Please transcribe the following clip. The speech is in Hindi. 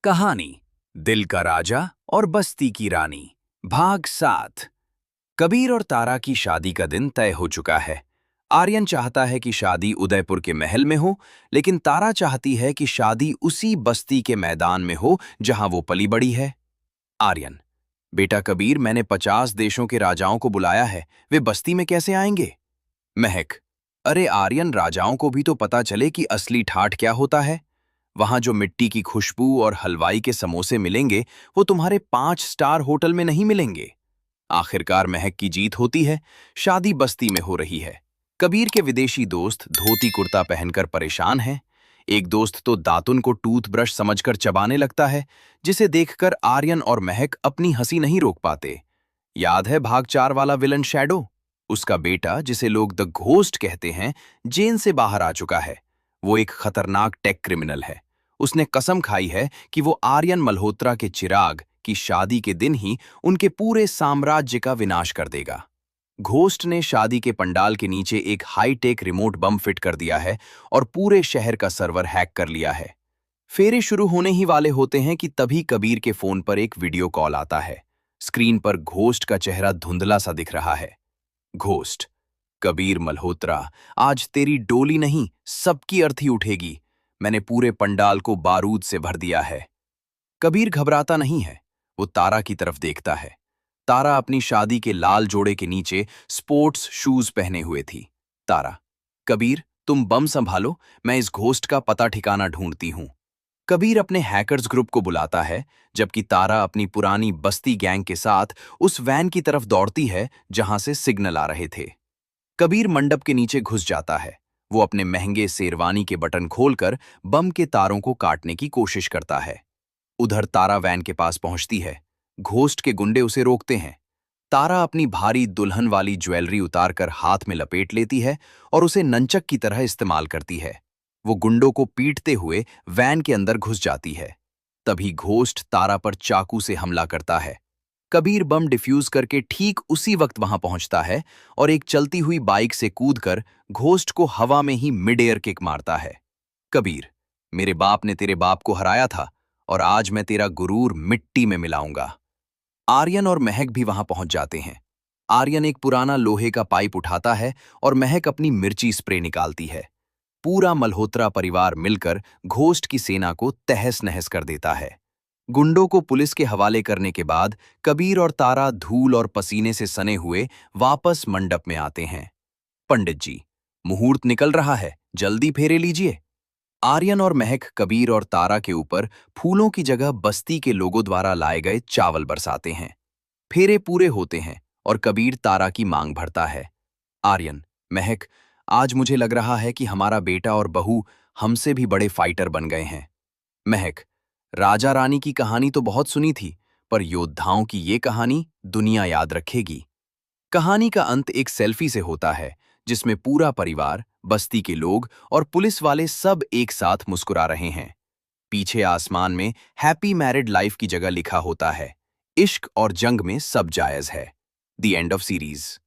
कहानी दिल का राजा और बस्ती की रानी भाग 7। कबीर और तारा की शादी का दिन तय हो चुका है। आर्यन चाहता है कि शादी उदयपुर के महल में हो, लेकिन तारा चाहती है कि शादी उसी बस्ती के मैदान में हो जहां वो पली बड़ी है। आर्यन: बेटा कबीर, मैंने 50 देशों के राजाओं को बुलाया है, वे बस्ती में कैसे आएंगे? महक: अरे आर्यन, राजाओं को भी तो पता चले कि असली ठाठ क्या होता है। वहां जो मिट्टी की खुशबू और हलवाई के समोसे मिलेंगे, वो तुम्हारे 5 स्टार होटल में नहीं मिलेंगे। आखिरकार महक की जीत होती है। शादी बस्ती में हो रही है। कबीर के विदेशी दोस्त धोती कुर्ता पहनकर परेशान हैं। एक दोस्त तो दातुन को टूथब्रश समझकर चबाने लगता है, जिसे देखकर आर्यन और महक अपनी हंसी नहीं रोक पाते। याद है भाग 4 वाला विलन शैडो? उसका बेटा, जिसे लोग द घोस्ट कहते हैं, जेल से बाहर आ चुका है। वो एक खतरनाक टेक क्रिमिनल है। उसने कसम खाई है कि वो आर्यन मल्होत्रा के चिराग की शादी के दिन ही उनके पूरे साम्राज्य का विनाश कर देगा। घोस्ट ने शादी के पंडाल के नीचे एक हाई-टेक रिमोट बम फिट कर दिया है और पूरे शहर का सर्वर हैक कर लिया है। फेरे शुरू होने ही वाले होते हैं कि तभी कबीर के फोन पर एक वीडियो कॉल आता है। स्क्रीन पर घोस्ट का चेहरा धुंधला सा दिख रहा है। घोस्ट: कबीर मल्होत्रा, आज तेरी डोली नहीं, सबकी अर्थी उठेगी। मैंने पूरे पंडाल को बारूद से भर दिया है। कबीर घबराता नहीं है। वो तारा की तरफ देखता है। तारा अपनी शादी के लाल जोड़े के नीचे स्पोर्ट्स शूज पहने हुए थी। तारा: कबीर, तुम बम संभालो, मैं इस घोस्ट का पता ठिकाना ढूंढती हूं। कबीर अपने हैकर्स ग्रुप को बुलाता है, जबकि तारा अपनी पुरानी बस्ती गैंग के साथ उस वैन की तरफ दौड़ती है जहां से सिग्नल आ रहे थे। कबीर मंडप के नीचे घुस जाता है। वो अपने महंगे शेरवानी के बटन खोलकर बम के तारों को काटने की कोशिश करता है। उधर तारा वैन के पास पहुंचती है। घोस्ट के गुंडे उसे रोकते हैं। तारा अपनी भारी दुल्हन वाली ज्वेलरी उतारकर हाथ में लपेट लेती है और उसे नंचक की तरह इस्तेमाल करती है। वो गुंडों को पीटते हुए वैन के अंदर घुस जाती है। तभी घोस्ट तारा पर चाकू से हमला करता है। कबीर बम डिफ्यूज करके ठीक उसी वक्त वहां पहुंचता है और एक चलती हुई बाइक से कूदकर घोस्ट को हवा में ही मिड एयर किक मारता है। कबीर: मेरे बाप ने तेरे बाप को हराया था और आज मैं तेरा गुरूर मिट्टी में मिलाऊंगा। आर्यन और महक भी वहां पहुंच जाते हैं। आर्यन एक पुराना लोहे का पाइप उठाता है और महक अपनी मिर्ची स्प्रे निकालती है। पूरा मल्होत्रा परिवार मिलकर घोस्ट की सेना को तहस नहस कर देता है। गुंडों को पुलिस के हवाले करने के बाद कबीर और तारा धूल और पसीने से सने हुए वापस मंडप में आते हैं। पंडित जी, मुहूर्त निकल रहा है, जल्दी फेरे लीजिए। आर्यन और महक कबीर और तारा के ऊपर फूलों की जगह बस्ती के लोगों द्वारा लाए गए चावल बरसाते हैं। फेरे पूरे होते हैं और कबीर तारा की मांग भरता है। आर्यन: महक, आज मुझे लग रहा है कि हमारा बेटा और बहू हमसे भी बड़े फाइटर बन गए हैं। महक: राजा रानी की कहानी तो बहुत सुनी थी, पर योद्धाओं की ये कहानी दुनिया याद रखेगी। कहानी का अंत एक सेल्फी से होता है, जिसमें पूरा परिवार, बस्ती के लोग और पुलिस वाले सब एक साथ मुस्कुरा रहे हैं। पीछे आसमान में हैप्पी मैरिड लाइफ की जगह लिखा होता है, इश्क और जंग में सब जायज है। The end of series.